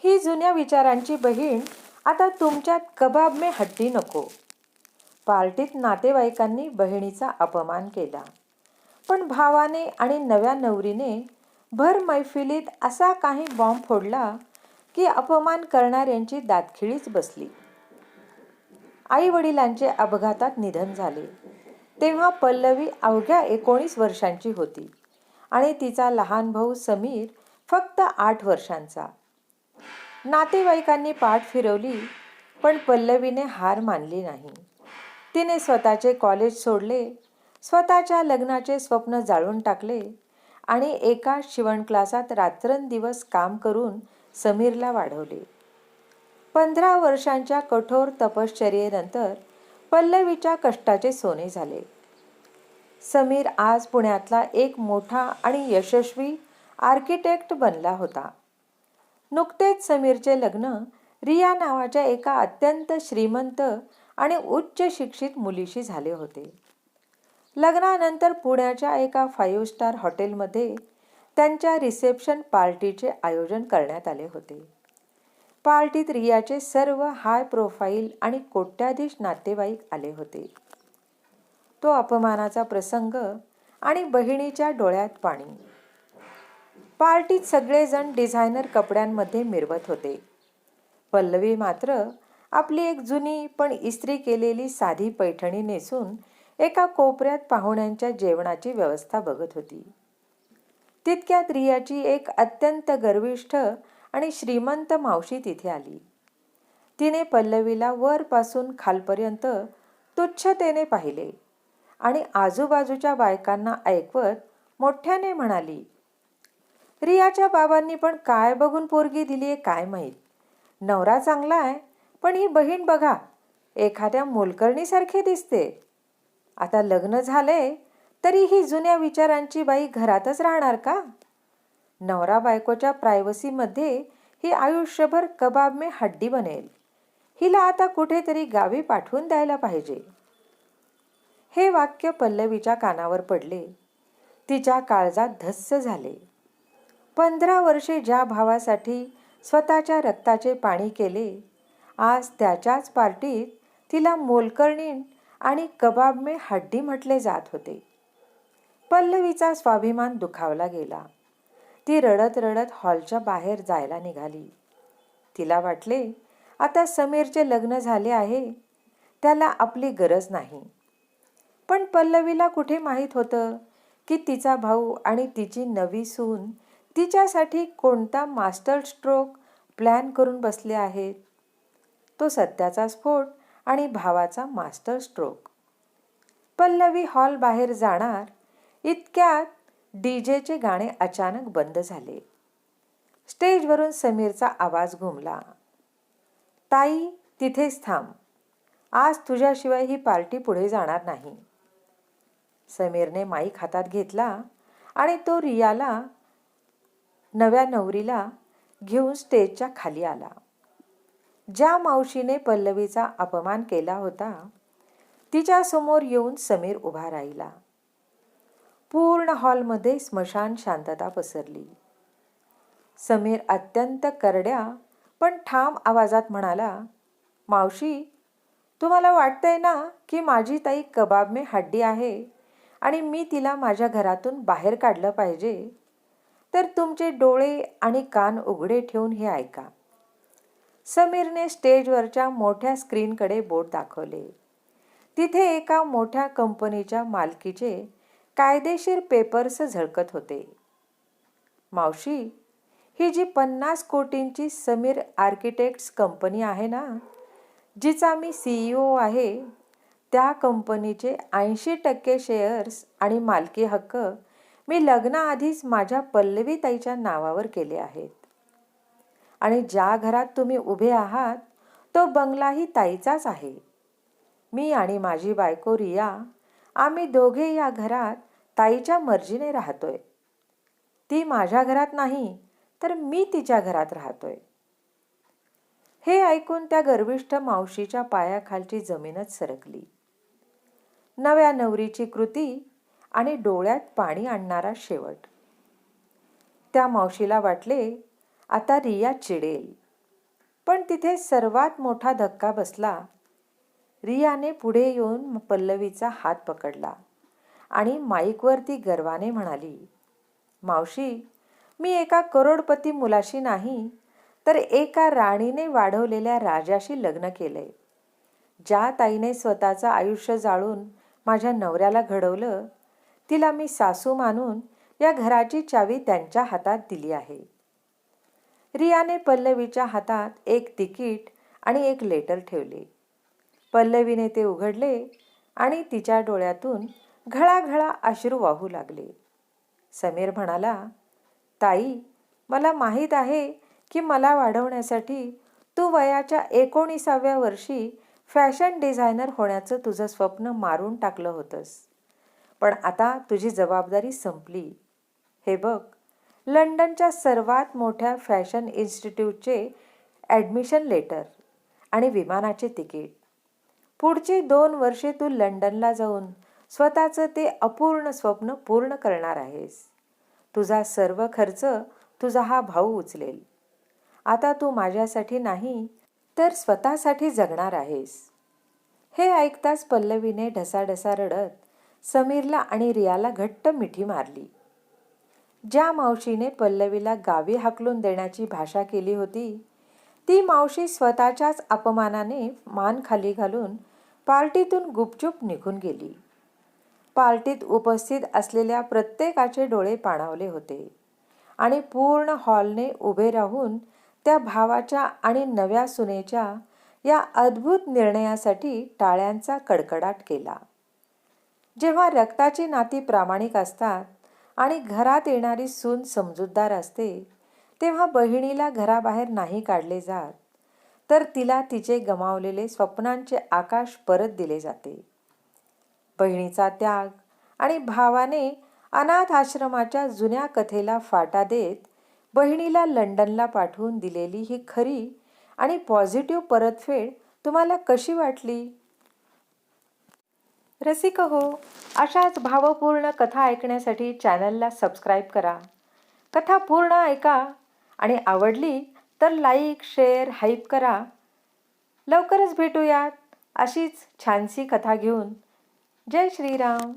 ही जुन्या विचारांची बहीण आता तुमच्यात कबाब में हड्डी नको. पार्टीत नातेवाईकांनी बहिणीचा अपमान केला, पण भावाने आणि नव्या नवरीने भर मैफिलीत असा काही बॉम्ब फोडला की अपमान करणाऱ्यांची दातखिळीच बसली. आई वडिलांचे अपघातात निधन झाले तेव्हा पल्लवी अवघ्या 19 वर्षांची होती आणि तिचा लहान भाऊ समीर फक्त 8 वर्षांचा. नातेवाईकांनी पाठ फिरवली, पण पल्लवीने हार मानली नाही. तिने स्वतःचे कॉलेज सोडले, स्वतःच्या लग्नाचे स्वप्न जाळून टाकले आणि एका शिवण क्लासात रात्रंदिवस काम करून समीरला वाढवले. 15 वर्षांच्या कठोर तपश्चर्येनंतर पल्लवीच्या कष्टाचे सोने झाले. समीर आज पुण्यातला एक मोठा आणि यशस्वी आर्किटेक्ट बनला होता. नुकतेच समीरचे लग्न रिया नावाच्या एका अत्यंत श्रीमंत आणि उच्च शिक्षित मुलीशी झाले होते. लग्नानंतर पुण्याच्या एका 5 स्टार हॉटेलमध्ये त्यांच्या रिसेप्शन पार्टीचे आयोजन करण्यात आले होते. पार्टीत रियाचे सर्व हाय प्रोफाईल आणि कोट्याधीश नातेवाईक आले होते. तो अपमानाचा प्रसंग आणि बहिणीच्या डोळ्यात पाणी. पार्टीत सगळेजण डिझायनर कपड्यांमध्ये मिरवत होते. पल्लवी मात्र आपली एक जुनी पण इस्त्री केलेली साधी पैठणी नेसून एका कोपऱ्यात पाहुण्यांच्या जेवणाची व्यवस्था बघत होती. तितक्यात रियाची एक अत्यंत गर्विष्ठ आणि श्रीमंत मावशी तिथे आली. तिने पल्लवीला वरपासून खालपर्यंत तुच्छतेने पाहिले आणि आजूबाजूच्या बायकांना ऐकवत मोठ्याने म्हणाली, रियाच्या बाबांनी पण काय बघून पोरगी दिलीये काय माहीत. नवरा चांगला आहे, पण ही बहीण बघा, एखाद्या मोलकरणीसारखी दिसते. आता लग्न झालंय तरी ही जुन्या विचारांची बाई घरातच राहणार का? नवरा बायकोच्या प्रायव्हसीमध्ये ही आयुष्यभर कबाब में हड्डी बनेल. हिला आता कुठेतरी गावी पाठवून द्यायला पाहिजे. हे वाक्य पल्लवीच्या कानावर पडले. तिच्या काळजात धस्स झाले. 15 वर्षे ज्या भावासाठी स्वतःच्या रक्ताचे पाणी केले, आज त्याच्याच पार्टीत तिला मोलकरणी आणि कबाब में हड्डी म्हटले जात होते. पल्लवीचा स्वाभिमान दुखावला गेला. ती रडत रडत हॉलच्या बाहेर जायला निघाली. तिला वाटले, आता समीरचे लग्न झाले आहे, त्याला आपली गरज नाही. पण पल्लवीला कुठे माहीत होतं की तिचा भाऊ आणि तिची नवी सून तिच्यासाठी कोणता मास्टर स्ट्रोक प्लॅन करून बसले आहेत. तो सत्याचा स्फोट आणि भावाचा मास्टर स्ट्रोक. पल्लवी हॉल बाहेर जाणार इतक्यात डीजेचे गाणे अचानक बंद झाले. स्टेजवरून समीरचा आवाज घुमला, ताई तिथेच थांब, आज तुझ्याशिवाय ही पार्टी पुढे जाणार नाही. समीरने माईक हातात घेतला आणि तो रियाला, नव्या नवरीला घेऊन स्टेजच्या खाली आला. ज्या मावशीने पल्लवीचा अपमान केला होता तिच्या समोर येऊन समीर उभा राहिला. पूर्ण हॉलमध्ये स्मशान शांतता पसरली. समीर अत्यंत करड्या पण ठाम आवाजात म्हणाला, मावशी, तुम्हाला वाटतंय ना की माझी ताई कबाब में हड्डी आहे आणि मी तिला माझ्या घरातून बाहेर काढलं पाहिजे? तर तुमचे डोळे आणि कान उघडे ठेवून हे ऐका. समीरने स्टेजवरच्या मोठ्या स्क्रीनकडे बोट दाखवले. तिथे एका मोठ्या कंपनीच्या मालकीचे कायदेशीर पेपर्स झळकत होते. मावशी, ही जी 50 कोटींची समीर आर्किटेक्ट्स कंपनी आहे ना, जिचा मी CEO आहे, त्या कंपनीचे 80% शेअर्स आणि मालकी हक्क मी लग्नाआधीच माझ्या पल्लवी ताईच्या नावावर केले आहेत. आणि ज्या घरात तुम्ही उभे आहात तो बंगलाही ताईचाच आहे. मी आणि माझी बायको रिया, आम्ही दोघे या घरात ताईच्या मर्जीने राहतोय. ती माझ्या घरात नाही तर मी तिच्या घरात राहतोय. हे ऐकून त्या गर्विष्ठ मावशीच्या पायाखालची जमीनच सरकली. नव्या नवरीची कृती आणि डोळ्यात पाणी आणणारा शेवट. त्या मावशीला वाटले, आता रिया चिडेल पण तिथे सर्वात मोठा धक्का बसला. रियाने पुढे येऊन पल्लवीचा हात पकडला आणि माईकवरती गर्वाने म्हणाली, मावशी, मी एका करोडपती मुलाशी नाही, तर एका राणीने वाढवलेल्या राजाशी लग्न केलंय. ज्या ताईने स्वतःचं आयुष्य जाळून माझ्या नवऱ्याला घडवलं, तिला मी सासू मानून या घराची चावी त्यांच्या हातात दिली आहे. रियाने पल्लवीच्या हातात एक तिकीट आणि एक लेटर ठेवले. पल्लवीने ते उघडले आणि तिच्या डोळ्यातून घळाघळा अश्रू वाहू लागले. समीर म्हणाला, ताई, मला माहीत आहे की मला वाढवण्यासाठी तू वयाच्या 19व्या वर्षी फॅशन डिझायनर होण्याचं तुझं स्वप्न मारून टाकलं होतंस. पण आता तुझी जबाबदारी संपली. हे बघ, लंडनच्या सर्वात मोठ्या फॅशन इन्स्टिट्यूटचे ॲडमिशन लेटर आणि विमानाचे तिकीट. पुढची 2 वर्षे तू लंडनला जाऊन स्वतःचं ते अपूर्ण स्वप्न पूर्ण करणार आहेस. तुझा सर्व खर्च तुझा हा भाऊ उचलेल. आता तू माझ्यासाठी नाही, तर स्वतःसाठी जगणार आहेस. हे ऐकताच पल्लवीने ढसाढसा रडत समीरला आणि रियाला घट्ट मिठी मारली. ज्या मावशीने पल्लवीला गावी हाकलून देण्याची भाषा केली होती, ती मावशी स्वतःच्याच अपमानाने मान खाली घालून पार्टीतून गुपचूप निघून गेली. पार्टीत उपस्थित असलेल्या प्रत्येकाचे डोळे पाणावले होते आणि पूर्ण हॉलने उभे राहून त्या भावाच्या आणि नव्या सुनेच्या या अद्भुत निर्णयासाठी टाळ्यांचा कडकडाट केला. जेव्हा रक्ताची नाती प्रामाणिक असतात आणि घरात येणारी सून समजूतदार असते, तेव्हा बहिणीला घराबाहेर नाही काढले जात, तर तिला तिचे गमावलेले स्वप्नांचे आकाश परत दिले जाते. बहिणीचा त्याग आणि भावाने अनाथ आश्रमाच्या जुन्या कथेला फाटा देत बहिणीला लंडनला पाठवून दिलेली ही खरी आणि पॉझिटिव्ह परतफेड तुम्हाला कशी वाटली? रसिक हो, अशाच भावपूर्ण कथा ऐकण्यासाठी चॅनलला सबस्क्राईब करा. कथा पूर्ण ऐका आणि आवडली तर लाईक, शेअर, हाईप करा. लवकरच भेटूयात अशीच छानशी कथा घेऊन. जय श्रीराम.